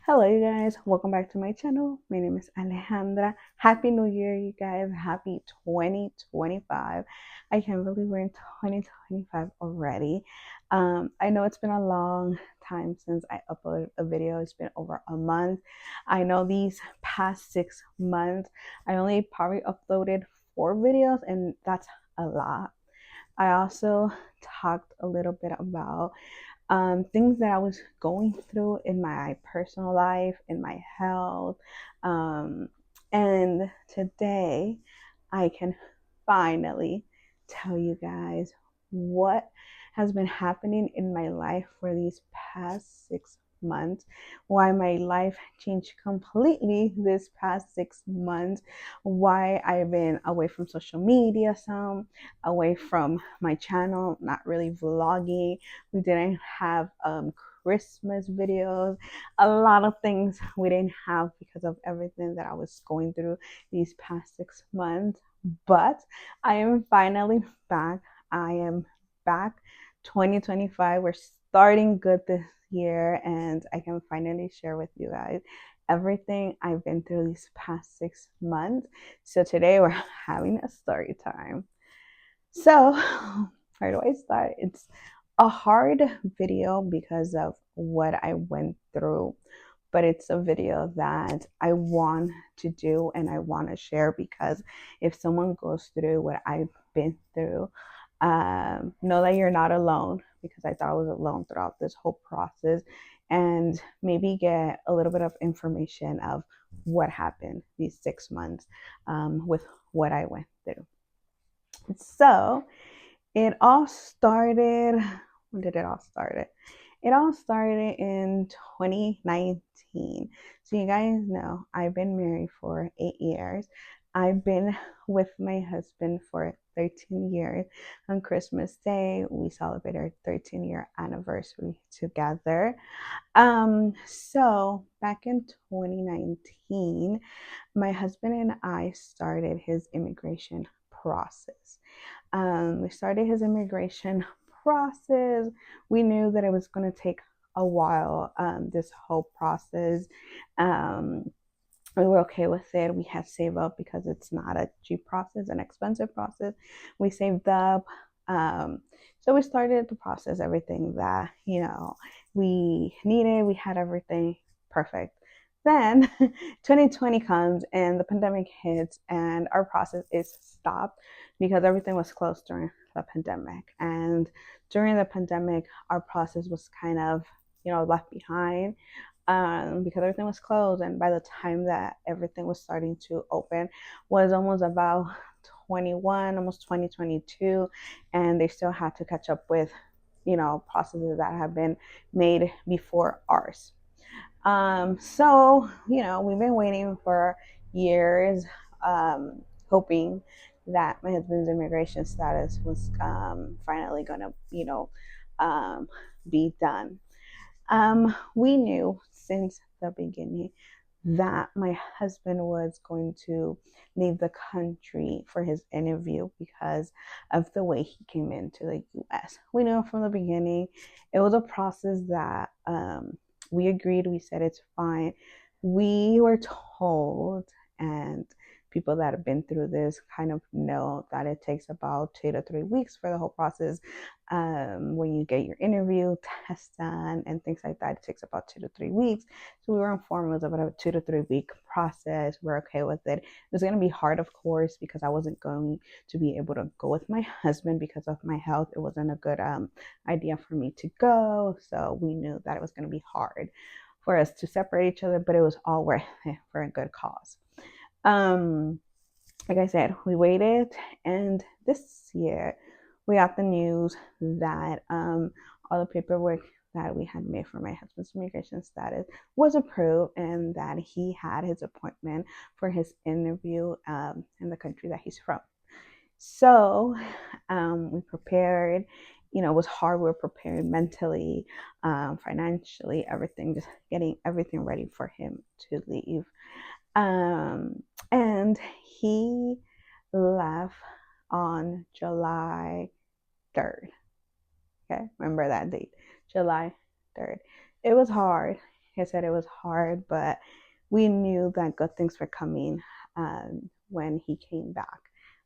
Hello, you guys. Welcome back to my channel. My name is Alejandra. Happy New Year, you guys. Happy 2025. I can't believe we're in 2025 already. I know it's been a long time since I uploaded a video. It's been over a month. I know these past 6 months, I only probably uploaded 4 videos, and that's a lot. I also talked a little bit about things that I was going through in my personal life, in my health. Um, and today I can finally tell you guys what has been happening in my life for these past 6 months, why my life changed completely this past 6 months, why I've been away from social media, some away from my channel, not really vlogging. We didn't have Christmas videos, a lot of things we didn't have because of everything that I was going through these past 6 months. But I am finally back. I am back. 2025. We're starting good this year, and I can finally share with you guys everything I've been through these past 6 months. So today we're having a story time. So, where do I start? It's a hard video because of what I went through, but it's a video that I want to do and I want to share because if someone goes through what I've been through, know that you're not alone, because I thought I was alone throughout this whole process, and maybe get a little bit of information of what happened these 6 months with what I went through. So, it all started, when did it all start? It all started in 2019. So you guys know I've been married for 8 years. I've been with my husband for 13 years. On Christmas Day, we celebrated our 13-year anniversary together. So back in 2019, my husband and I started his immigration process. We started his immigration process. We knew that it was going to take a while, this whole process. Um, we were okay with it. We had saved up because it's not a cheap process, an expensive process. We saved up. So we started the process, everything that, we needed. We had everything perfect. Then 2020 comes and the pandemic hits, and our process is stopped because everything was closed during the pandemic. And during the pandemic, our process was kind of, left behind, because everything was closed. And by the time that everything was starting to open, was almost about 21, almost 2022, and they still had to catch up with, processes that have been made before ours. So, we've been waiting for years, hoping that my husband's immigration status was finally going to, be done. We knew since the beginning that my husband was going to leave the country for his interview because of the way he came into the US. We knew from the beginning. It was a process that we agreed, we said it's fine. We were told, and people that have been through this kind of know that it takes about 2 to 3 weeks for the whole process. When you get your interview, test done, and things like that, it takes about 2 to 3 weeks. So we were informed it was about a 2 to 3 week process. We're okay with it. It was going to be hard, of course, because I wasn't going to be able to go with my husband because of my health. It wasn't a good idea for me to go. So we knew that it was going to be hard for us to separate each other, but it was all worth it for a good cause. Um, like I said, we waited, and this year we got the news that all the paperwork that we had made for my husband's immigration status was approved, and that he had his appointment for his interview in the country that he's from. So we prepared. It was hard. We were prepared mentally, financially, everything, just getting everything ready for him to leave. And he left on July 3rd. Okay, remember that date, July 3rd. It was hard. He said it was hard, but we knew that good things were coming when he came back.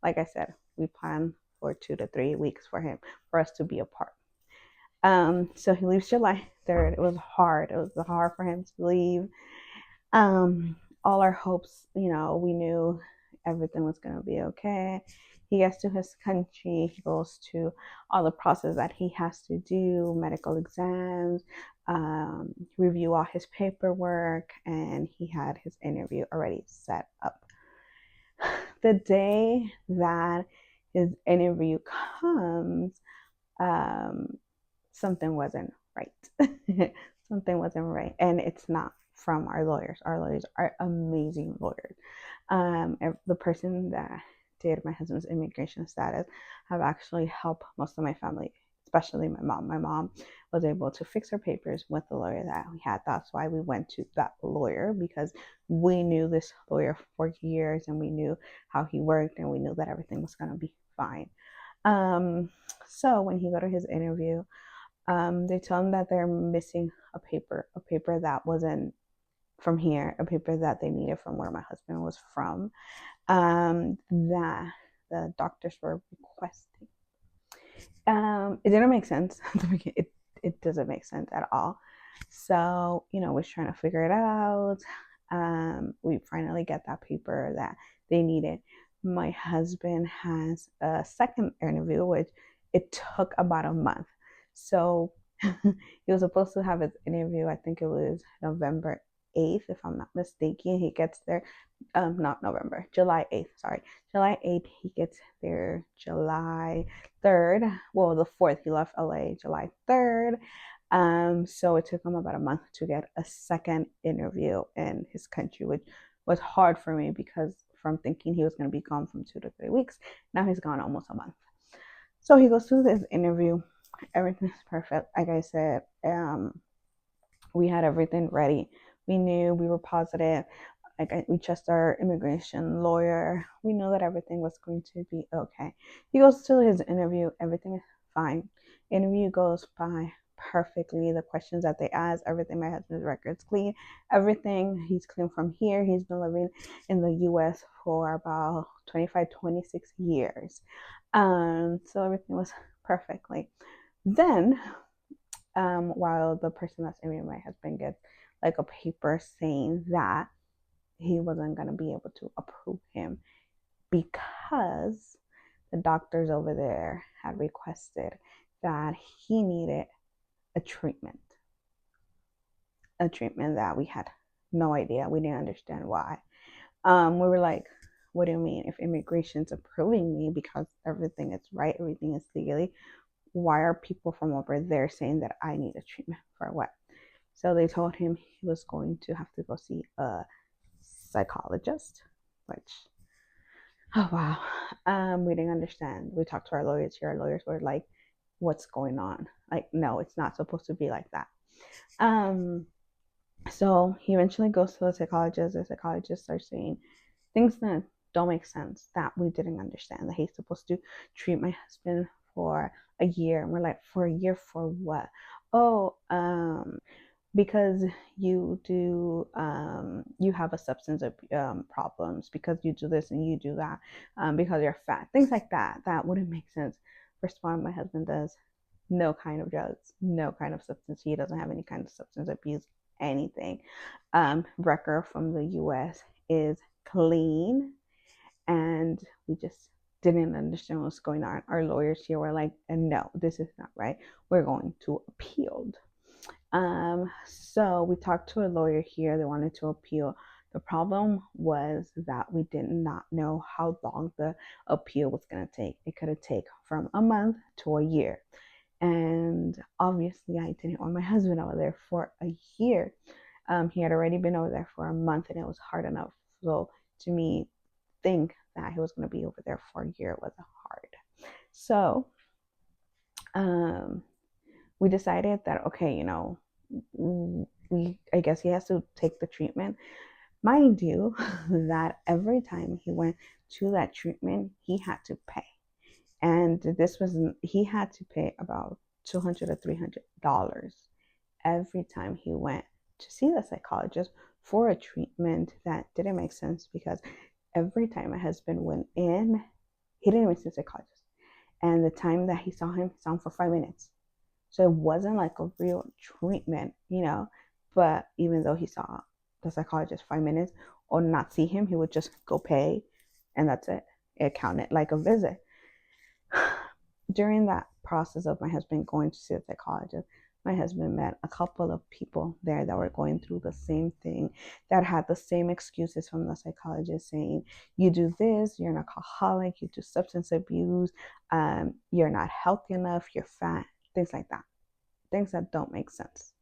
Like I said, we planned for 2 to 3 weeks for us to be apart. So he leaves July 3rd. It was hard. It was hard for him to leave. All our hopes, we knew everything was going to be okay. He gets to his country. He goes to all the process that he has to do, medical exams, review all his paperwork, and he had his interview already set up. The day that his interview comes, um, something wasn't right. Something wasn't right. And it's not from our lawyers. Our lawyers are amazing lawyers. The person that did my husband's immigration status have actually helped most of my family, especially my mom. My mom was able to fix her papers with the lawyer that we had. That's why we went to that lawyer, because we knew this lawyer for years and we knew how he worked and we knew that everything was going to be fine. So when he got to his interview, they told him that they're missing a paper that wasn't from here, a paper that they needed from where my husband was from, that the doctors were requesting. It didn't make sense. It doesn't make sense at all. So, we're trying to figure it out. We finally get that paper that they needed. My husband has a second interview, which it took about a month. So he was supposed to have his interview, I think it was November 8th, if I'm not mistaken. He gets there, not November, July 8th, sorry. July 8th, he gets there July 3rd. Well, the 4th, he left LA July 3rd. So it took him about a month to get a second interview in his country, which was hard for me because from thinking he was going to be gone from 2 to 3 weeks, now he's gone almost a month. So he goes through this interview. Everything's perfect. Like I said, we had everything ready. We knew, we were positive. We trust our immigration lawyer. We know that everything was going to be okay. He goes to his interview. Everything is fine. Interview goes by perfectly. The questions that they ask, everything. My husband's record's clean. Everything. He's clean from here. He's been living in the U.S. for about 25, 26 years. So everything was perfectly. Then, while the person that's interviewing my husband gets like a paper saying that he wasn't going to be able to approve him because the doctors over there had requested that he needed a treatment that we had no idea. We didn't understand why. We were like, what do you mean? If immigration's approving me because everything is right, everything is legally, why are people from over there saying that I need a treatment for what? So they told him he was going to have to go see a psychologist, which, oh wow, we didn't understand. We talked to our lawyers here. Our lawyers were like, what's going on? Like, no, it's not supposed to be like that. So he eventually goes to the psychologist. The psychologist starts saying things that don't make sense, that we didn't understand, that he's supposed to treat my husband for a year. And we're like, for a year for what? Oh, because you do, you have a substance problems, because you do this and you do that, because you're fat, things like that. That wouldn't make sense. First of all, my husband does no kind of drugs, no kind of substance. He doesn't have any kind of substance abuse, anything. Record from the US is clean, and we just didn't understand what's going on. Our lawyers here were like, no, this is not right. We're going to appeal. So we talked to a lawyer here. They wanted to appeal. The problem was that we did not know how long the appeal was going to take. It could have taken from a month to a year. And obviously, I didn't want my husband over there for a year. He had already been over there for a month, and it was hard enough. So to me, think that he was going to be over there for a year was hard. So we decided that, okay, I guess he has to take the treatment. Mind you, that every time he went to that treatment, he had to pay. And he had to pay about $200 to $300 every time he went to see the psychologist for a treatment that didn't make sense because every time my husband went in, he didn't even see a psychologist. And the time that he saw him for 5 minutes. So it wasn't like a real treatment, you know. But even though he saw the psychologist 5 minutes or not see him, he would just go pay and that's it. It counted like a visit. During that process of my husband going to see a psychologist, my husband met a couple of people there that were going through the same thing, that had the same excuses from the psychologist saying, you do this, you're an alcoholic, you do substance abuse, you're not healthy enough, you're fat, things like that, things that don't make sense.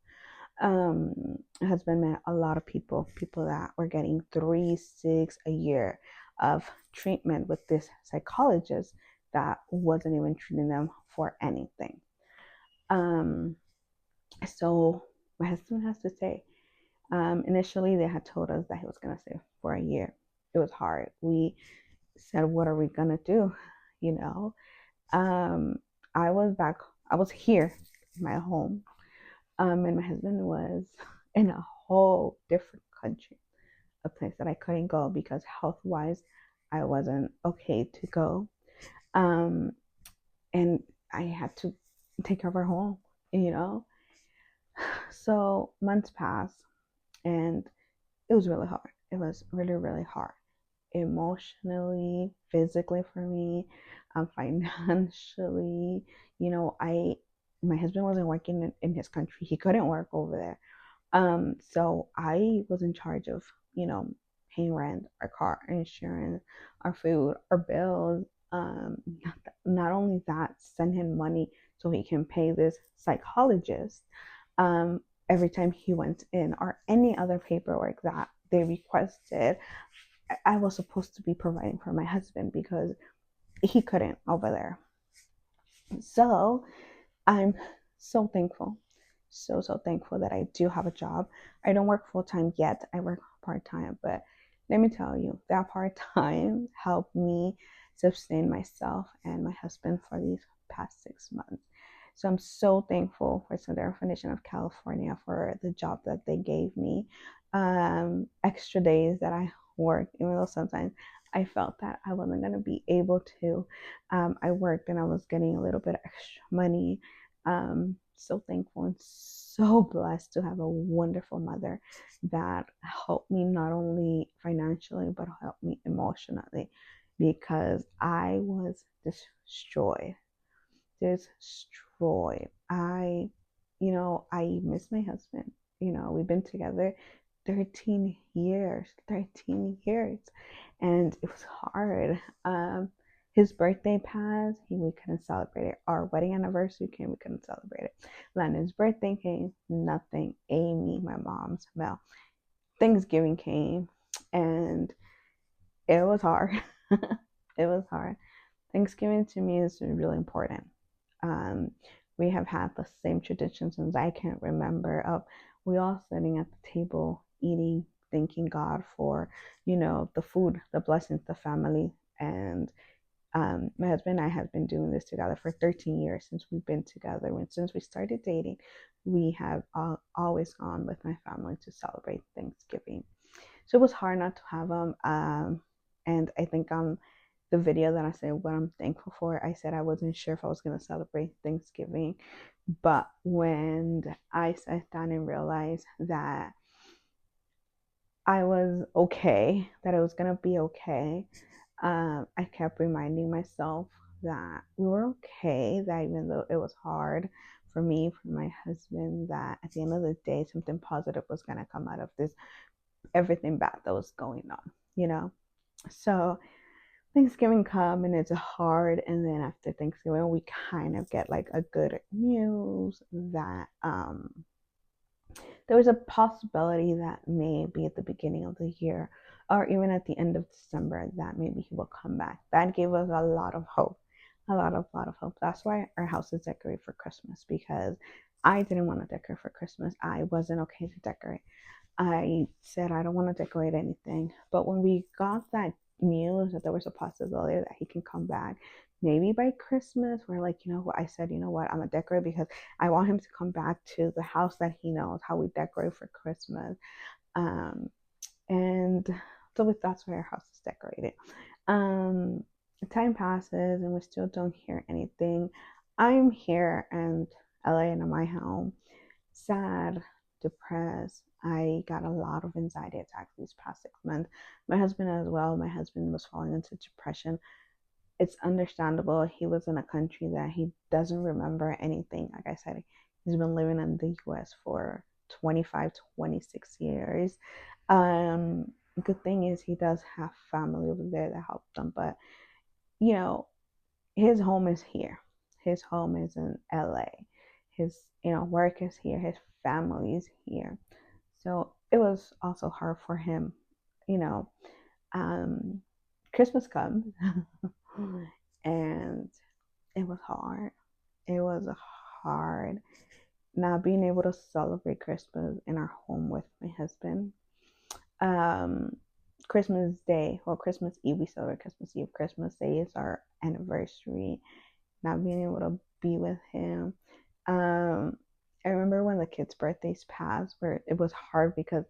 My husband met a lot of people that were getting 3, 6 a year of treatment with this psychologist that wasn't even treating them for anything. Um, so my husband has to say, initially they had told us that he was gonna stay for a year. It was hard. We said, what are we gonna do? You know, um, I was back. I was here in my home, and my husband was in a whole different country, a place that I couldn't go because health wise, I wasn't okay to go. Um, and I had to take care of our home, you know. So months passed, and it was really hard. It was really, really hard, emotionally, physically for me, financially. You know, my husband wasn't working in his country. He couldn't work over there. So I was in charge of, you know, paying rent, our car insurance, our food, our bills. Not only that, send him money so he can pay this psychologist every time he went in, or any other paperwork that they requested. I was supposed to be providing for my husband because he couldn't over there. So I'm so thankful, so thankful that I do have a job. I don't work full time yet. I work part time, but let me tell you, that part time helped me sustain myself and my husband for these past 6 months. So I'm so thankful for Southern Foundation of California for the job that they gave me. Extra days that I worked, even though sometimes I felt that I wasn't going to be able to. I worked and I was getting a little bit of extra money. So thankful and so blessed to have a wonderful mother that helped me not only financially but helped me emotionally because I was destroyed. Destroyed. I miss my husband. You know, we've been together 13 years, 13 years, and it was hard. His birthday passed, we couldn't celebrate it. Our wedding anniversary came, we couldn't celebrate it. Landon's birthday came, nothing. Amy, my mom's, Mel. Thanksgiving came, and it was hard. It was hard. Thanksgiving to me is really important. Um, we have had the same tradition since I can't remember of we all sitting at the table eating, thanking God for, you know, the food, the blessings, the family. And my husband and I have been doing this together for 13 years since we've been together. And since we started dating, we have always gone with my family to celebrate Thanksgiving. So it was hard not to have them. And I think the video that I said what I'm thankful for, I said I wasn't sure if I was going to celebrate Thanksgiving. But when I sat down and realized that I was okay, that it was going to be okay, I kept reminding myself that we were okay, that even though it was hard for me, for my husband, that at the end of the day, something positive was going to come out of this, everything bad that was going on, you know? So Thanksgiving come and it's hard, and then after Thanksgiving we kind of get like a good news that there was a possibility that maybe at the beginning of the year or even at the end of December that maybe he will come back. That gave us a lot of hope. A lot of hope. That's why our house is decorated for Christmas, because I didn't want to decorate for Christmas. I wasn't okay to decorate. I said I don't want to decorate anything. But when we got that news that there was a possibility that he can come back, maybe by Christmas, we're like, you know what? I said, you know what? I'm gonna decorate because I want him to come back to the house that he knows how we decorate for Christmas. Um, and so that's why our house is decorated. Um, Time passes and we still don't hear anything. I'm here and LA and my home, sad, depressed. I got a lot of anxiety attacks these past 6 months. My husband as well. My husband was falling into depression. It's understandable. He was in a country that he doesn't remember anything. Like I said, he's been living in the US for 25, 26 years. Good thing is he does have family over there that help them, but you know, his home is here. His home is in LA. His, work is here. His family is here. So it was also hard for him, you know. Um, Christmas comes and it was hard. It was hard not being able to celebrate Christmas in our home with my husband. Um, Christmas Day, well, Christmas Eve, we celebrate Christmas Eve. Christmas Day is our anniversary. Not being able to be with him. I remember when the kids' birthdays passed, where it was hard because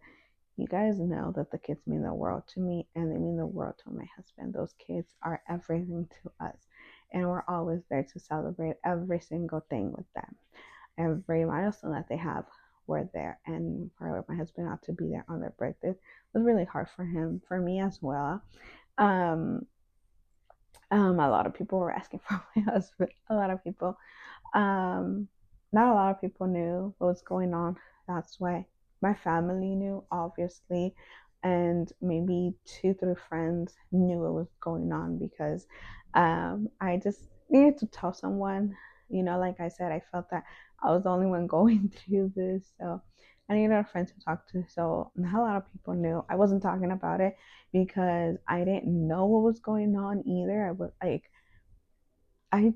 you guys know that the kids mean the world to me and they mean the world to my husband. Those kids are everything to us. And we're always there to celebrate every single thing with them. Every milestone that they have, we're there. And for my husband not to be there on their birthdays was really hard for him, for me as well. Um, a lot of people were asking for my husband. A lot of people. Um, Not a lot of people knew what was going on. That's why my family knew, obviously, and maybe two, three friends knew what was going on because I just needed to tell someone. Like I said, I felt that I was the only one going through this, so I needed a friend to talk to. So not a lot of people knew. I wasn't talking about it because I didn't know what was going on either. I was like, I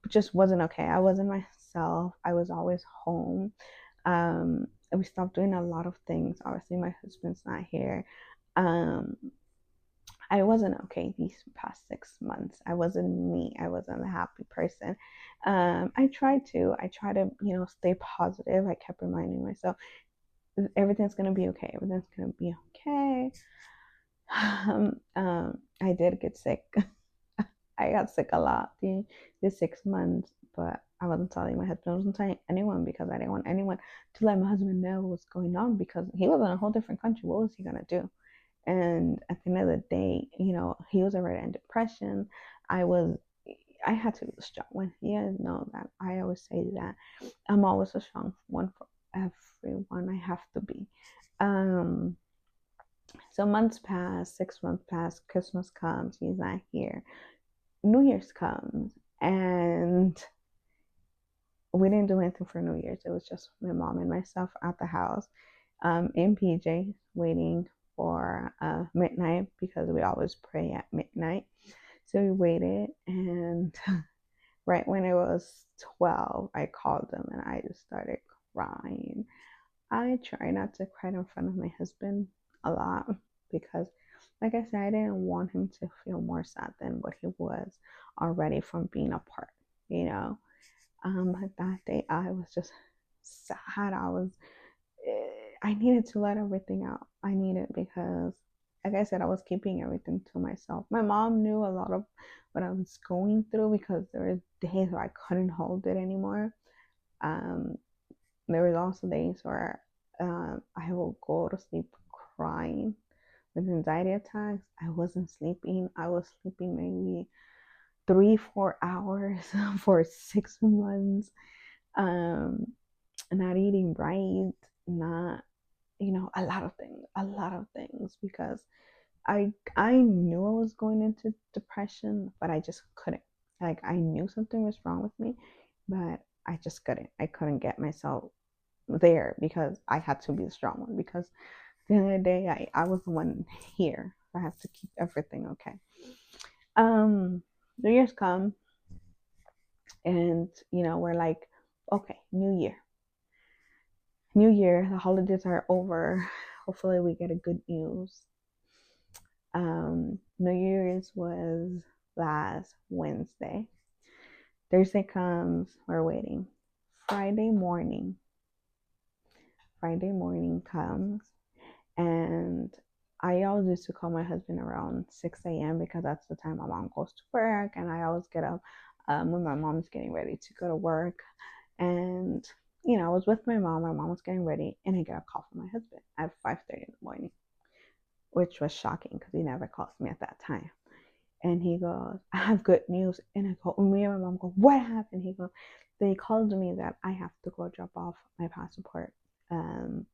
just wasn't okay. I wasn't myself. I was always home. We stopped doing a lot of things. Obviously, my husband's not here. Um, I wasn't okay these past 6 months. I wasn't me. I wasn't a happy person. I try to, stay positive. I kept reminding myself, everything's gonna be okay. Everything's gonna be okay. I did get sick. I got sick a lot the 6 months, but I wasn't telling my husband. I wasn't telling anyone because I didn't want anyone to let my husband know what was going on because he was in a whole different country. What was he gonna do? And at the end of the day, he was already in depression. I was. I had to be strong one. You guys know that I always say that I'm always a strong one for everyone. I have to be. Um, so months pass, 6 months pass, Christmas comes, he's not here. New Year's comes and we didn't do anything for New Year's. It was just my mom and myself at the house, in PJ, waiting for midnight because we always pray at midnight. So we waited, and right when it was 12, I called them and I just started crying. I try not to cry in front of my husband a lot because, like I said, I didn't want him to feel more sad than what he was already from being apart, you know. But that day I was just sad. I needed to let everything out. I needed because, like I said, I was keeping everything to myself. My mom knew a lot of what I was going through because there were days where I couldn't hold it anymore. Um, there was also days where I will go to sleep crying with anxiety attacks. I wasn't sleeping. I was sleeping maybe 3, 4 hours for 6 months. Um, Not eating right, not a lot of things because I knew I was going into depression, but I just couldn't. Like I knew something was wrong with me, but I just couldn't. I couldn't get myself there because I had to be the strong one because at the end of the day I was the one here. I have to keep everything okay. New Year's come and we're like, okay, new year, the holidays are over. Hopefully we get a good news. New Year's was last Wednesday. Thursday comes, we're waiting. Friday morning comes, and I always used to call my husband around 6 a.m. because that's the time my mom goes to work, and I always get up when my mom's getting ready to go to work. And I was with my mom. My mom was getting ready, and I got a call from my husband at 5:30 in the morning, which was shocking because he never calls me at that time. And he goes, "I have good news." And I go, me and my mom go, "What happened?" He goes, "They called me that I have to go drop off my passport. Um,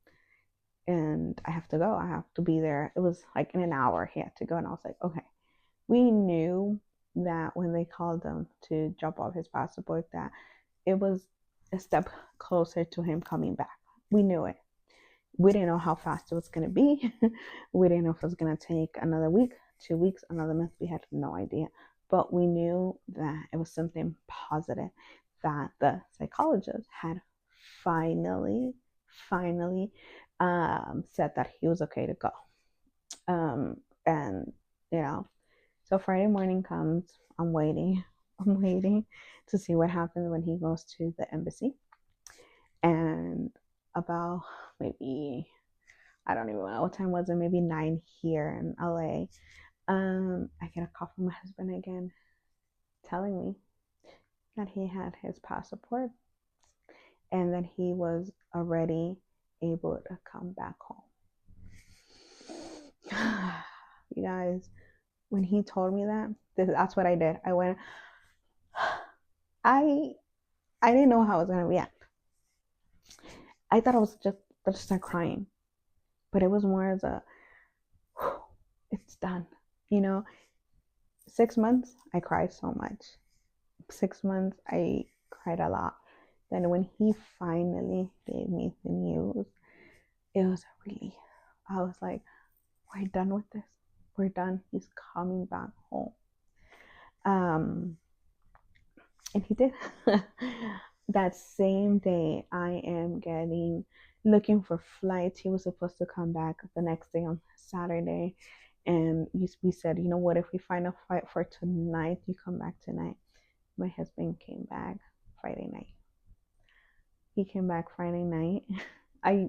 and I have to go. I have to be there." It was like in an hour he had to go. And I was like, okay. We knew that when they called him to drop off his passport, that it was a step closer to him coming back. We knew it. We didn't know how fast it was going to be. We didn't know if it was going to take another week, 2 weeks, another month. We had no idea. But we knew that it was something positive, that the psychologist had finally, said that he was okay to go. And, so Friday morning comes. I'm waiting. I'm waiting to see what happens when he goes to the embassy. And about maybe, I don't even know what time was it, maybe 9 here in LA. I get a call from my husband again telling me that he had his passport and that he was already able to come back home. You guys, when he told me that's what I did. I went, I didn't know how I was gonna react. I thought I was just gonna start crying, but it was more as a, it's done. 6 months I cried so much. 6 months I cried a lot. Then when he finally gave me the news, it was a relief. I was like, we're done with this. We're done. He's coming back home. And he did. That same day, I am looking for flights. He was supposed to come back the next day on Saturday. And we said, you know what, if we find a flight for tonight, you come back tonight. My husband came back Friday night. He came back Friday night. I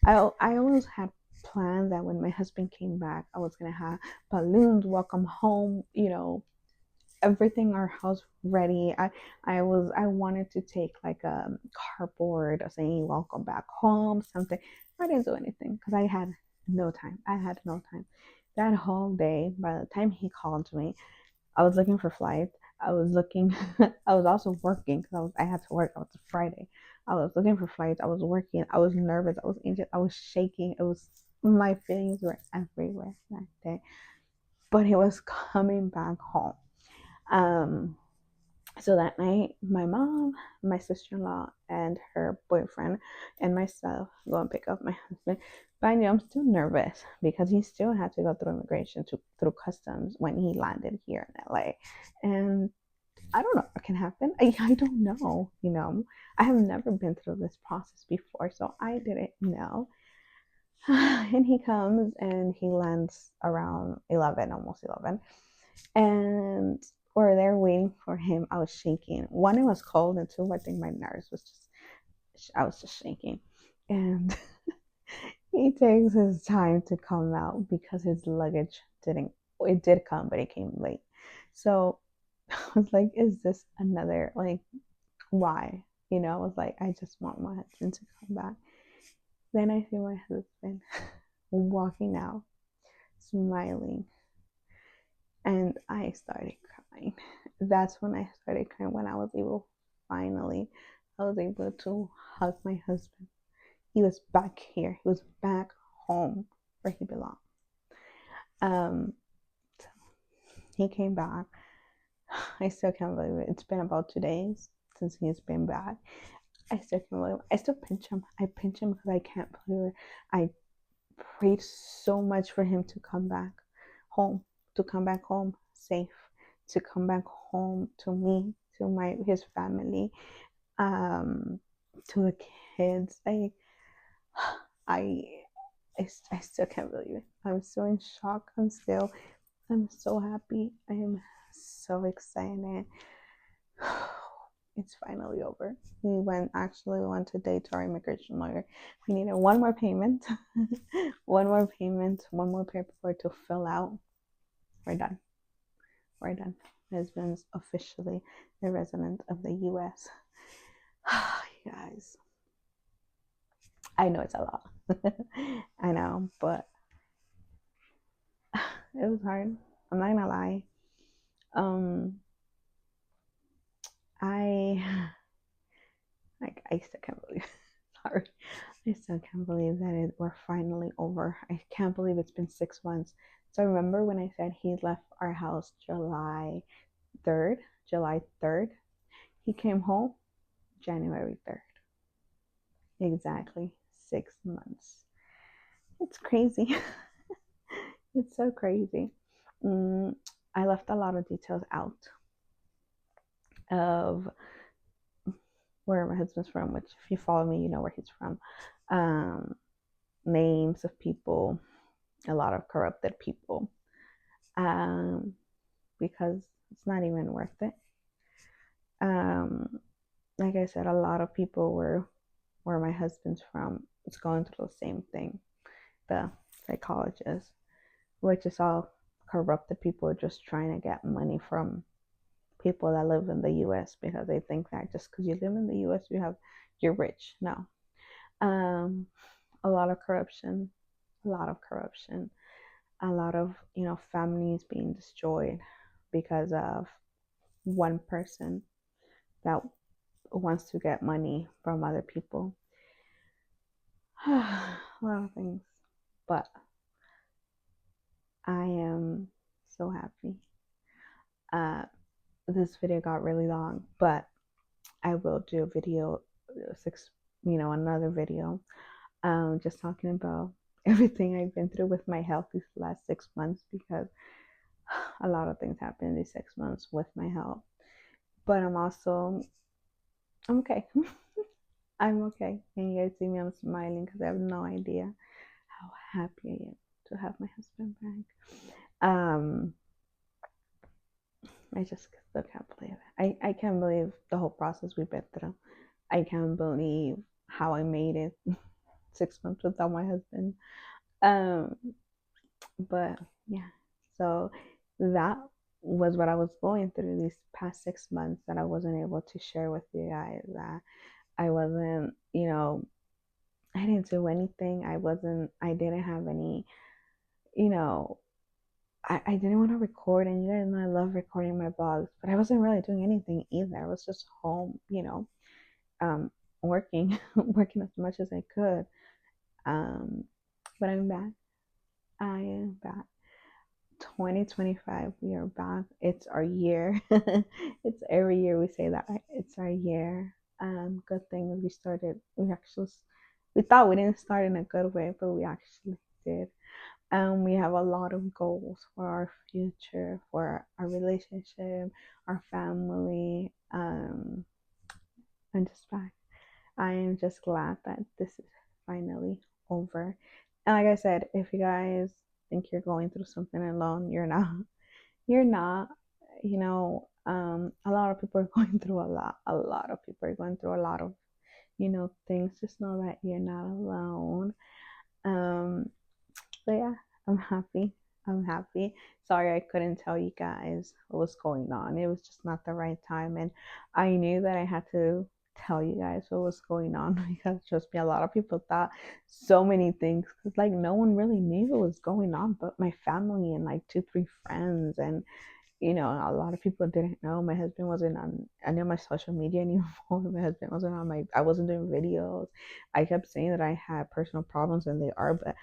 always had planned that when my husband came back, I was gonna have balloons, welcome home, everything our house ready. I wanted to take like a cardboard saying welcome back home, something. I didn't do anything because I had no time. That whole day, by the time he called me, I was looking for flights. I was looking. I was also working because I had to work. It was Friday. I was looking for flights. I was working. I was nervous. I was anxious. I was shaking. It was, my feelings were everywhere that day. But he was coming back home. Um, so that night, my mom, my sister-in-law, and her boyfriend, and myself go and pick up my husband. But I knew I'm still nervous because he still had to go through immigration, through customs when he landed here in LA. And I don't know what can happen. I don't know. I have never been through this process before, so I didn't know. And he comes and he lands around 11, almost 11. And we're there waiting for him. I was shaking. One, it was cold, and two, I think my nerves was I was just shaking. And he takes his time to come out because his luggage it did come, but it came late. So I was like, is this another, like, why? I was like, I just want my husband to come back. Then I see my husband walking out, smiling, and I started crying. That's when I started crying, when I was able to hug my husband. He was back here. He was back home where he belonged. So he came back. I still can't believe it. It's been about 2 days since he's been back. I still can't believe it. I still pinch him. I pinch him because I can't believe it. I prayed so much for him to come back home, safe, to come back home to me, to his family, to the kids. I I still can't believe it. I'm so in shock. I'm so happy. I am so excited. It's finally over. We went to date to our immigration lawyer. We needed one more payment, one more payment, one more paperwork to fill out. We're done. We're done. My husband's officially a resident of the U.S. You guys, I know it's a lot. I know, but it was hard. I'm not gonna lie. Um, I I still can't believe. Sorry, I still can't believe that we're finally over. I can't believe it's been 6 months. So I remember when I said he left our house July 3rd. July 3rd. He came home January 3rd. Exactly 6 months. It's crazy. It's so crazy. Mm, I left a lot of details out of where my husband's from, which if you follow me, you know where he's from. Um, Names of people, a lot of corrupted people, um, because it's not even worth it. Um, like I said, a lot of people where my husband's from is going through the same thing. The psychologist, which is all corrupted people just trying to get money from people that live in the U.S. because they think that just because you live in the U.S. you're rich. No, um, a lot of corruption, a lot of corruption, a lot of families being destroyed because of one person that wants to get money from other people. A lot of things, but I am so happy. Uh, this video got really long, but I will do a video another video, just talking about everything I've been through with my health these last 6 months because a lot of things happened in these 6 months with my health. But I'm okay. I'm okay. And you guys see me, I'm smiling because I have no idea how happy I am to have my husband back. I just still can't believe it. I can't believe the whole process we've been through. I can't believe how I made it 6 months without my husband. Um, but yeah, so that was what I was going through these past 6 months that I wasn't able to share with you guys. That I wasn't, I didn't do anything. I didn't have any, you know, I didn't want to record, and you guys know I love recording my vlogs, but I wasn't really doing anything either. I was just home, um, working, working as much as I could. Um, but I'm back. I am back. 2025, we are back. It's our year. It's every year we say that. It's our year. Good thing we thought we didn't start in a good way, but we actually did. We have a lot of goals for our future, for our relationship, our family. I'm just back. I am just glad that this is finally over. And like I said, if you guys think you're going through something alone, you're not. You're not. A lot of people are going through a lot. A lot of people are going through a lot of, things. Just know that you're not alone. Um, but yeah, I'm happy. I'm happy. Sorry I couldn't tell you guys what was going on. It was just not the right time. And I knew that I had to tell you guys what was going on because trust me, a lot of people thought so many things because like no one really knew what was going on but my family and like two, three friends. And a lot of people didn't know my husband wasn't on any of my social media anymore. My husband wasn't I wasn't doing videos. I kept saying that I had personal problems and they are, but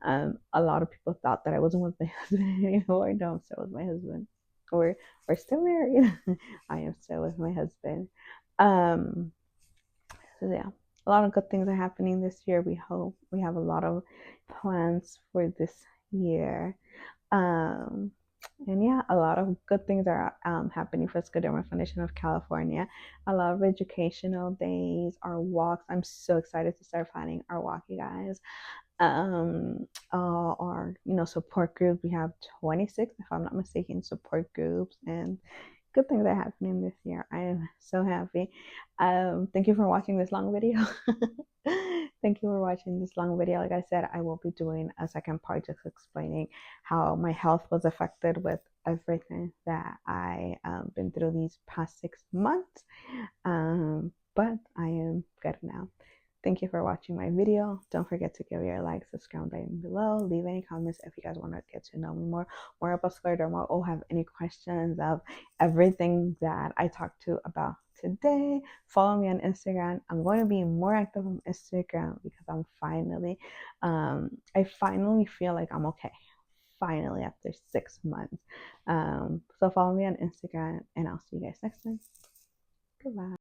a lot of people thought that I wasn't with my husband anymore. No, I'm still with my husband. We're still married. I am still with my husband. Um, so yeah, a lot of good things are happening this year. We hope we have a lot of plans for this year. Um, and yeah, a lot of good things are happening for Scleroderma Foundation of California. A lot of educational days, our walks. I'm so excited to start planning our walk, you guys. Our support group. We have 26, if I'm not mistaken, support groups, and good things are happening this year. I am so happy. Thank you for watching this long video. Thank you for watching this long video. Like I said, I will be doing a second part just explaining how my health was affected with everything that I been through these past 6 months. But I am good now. Thank you for watching my video. Don't forget to give your like, subscribe down below, leave any comments if you guys want to get to know me more about scleroderma, or have any questions of everything that I talked to about today. Follow me on Instagram. I'm going to be more active on Instagram because I finally feel like I'm okay. Finally, after 6 months. So follow me on Instagram, and I'll see you guys next time. Goodbye.